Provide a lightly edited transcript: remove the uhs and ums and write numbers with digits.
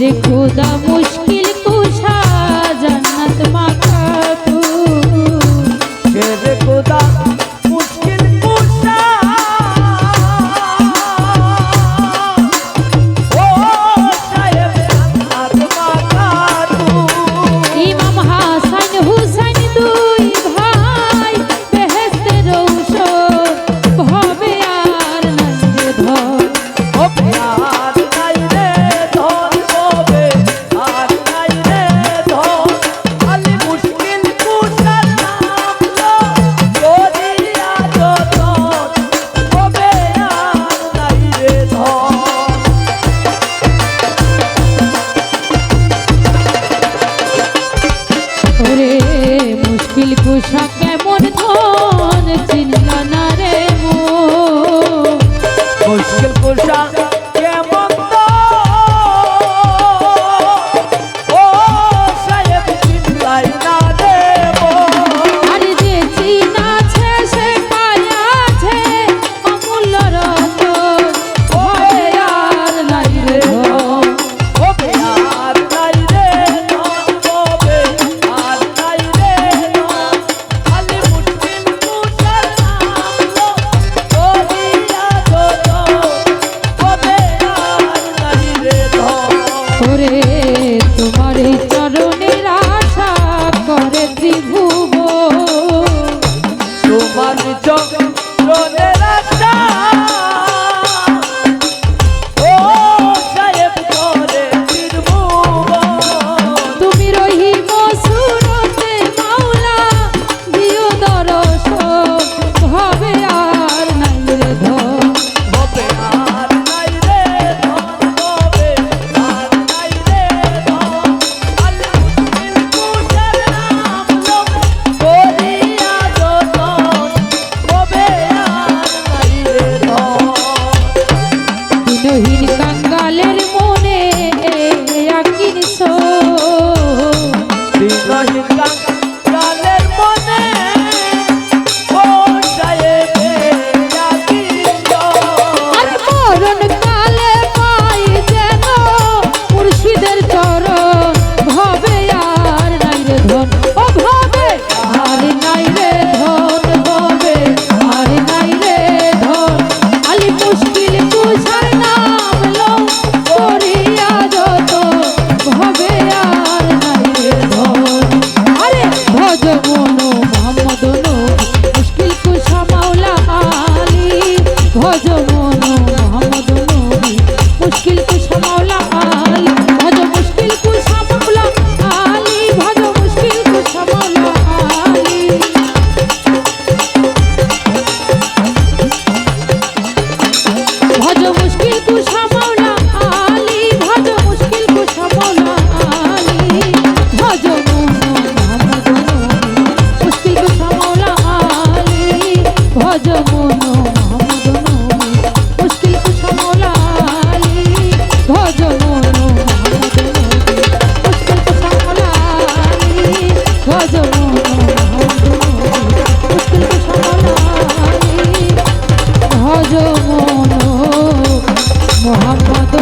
রে খোদা মুশকিল কুশা জান্নাত মাখা তু রে খোদা মুশকিল কুশা ও সাহেব জান্নাত মাখা তু ইমাম হাসান হুসাইন দুই ভাই বেহেশতের ঔষধ ভবে আর নাই রে ধর ও প্যার নাই রে ধন হবে আর নাই রে ধন আলি মুশকিল কুশার নাম লো করিয়া যতন হবে আর নাই রে ধন ওরে মুশকিল কুশা কেমন ধন চিনল না রে মো মুশকিল কুশা কেমন ও সাহেব চিনলাই না রে আর যে চিনাছে সে পায়াছে অমূল্য রতন ভবে আর নাই রে ধন ও প্যার নাই রে ধন হবে আর নাই রে ধন আলি মুশকিল কুশার নাম লো করিয়া যতন হবে আর নাই রে ধন ওরে তোমার এই চরণের আশা করে ত্রিভুবন তোমার চরণের আশা ও সাহেব করে ত্রিভুবন তুমি রহিম সুরতে মাওলা দিও দর্শন ভবে আর নাই রে ধন হবে আর নাই রে ধন হবে আর নাই রে ধন আলি মুশকিল কুশার নাম লো করিয়া যতন হবে আর নাই রে ধন দিনহীন কাঙ্গালের মনে আকিন সো দিনহীন কালের মনে ও সাহেব জাগিল আর মরণ কালে পাই যেন মুর্শিদের চরণ ভবে আর নাই রে ধন ও ভবে আর নাই রে ধন ভবে আর নাই রে ধন আলি মুশকিল কুশার নাম লো করিয়া যত ভবে আর নাই রে ধন আরে ভজ মন মোহাম্মদ নবী মুশকিল কুশা মাওলা আলী ভজ মন মোহাম্মদ নবী মুশকিল কুশা মাওলা আলী ভজ মুশকিল কুশা মাওলা আলী ভজ মুশকিল কুশা মাওলা আলী ভজ মুশকিল কুশা মাওলা আলী ভজ মুশকিল কুশা মাওলা আলী ভজ মন মোহাম্মদ নবী মুশকিল কুশা মাওলা আলী ভজ মন মোহাম্মদ নবী মুশকিল কুশা মাওলা আলী ভজ মন মোহাম্মদ নবী মুশকিল কুশা মাওলা আলী ভজ মন মোহাম্মদ নবী মুশকিল কুশা মাওলা আলী ভজ মন মোহাম্মদ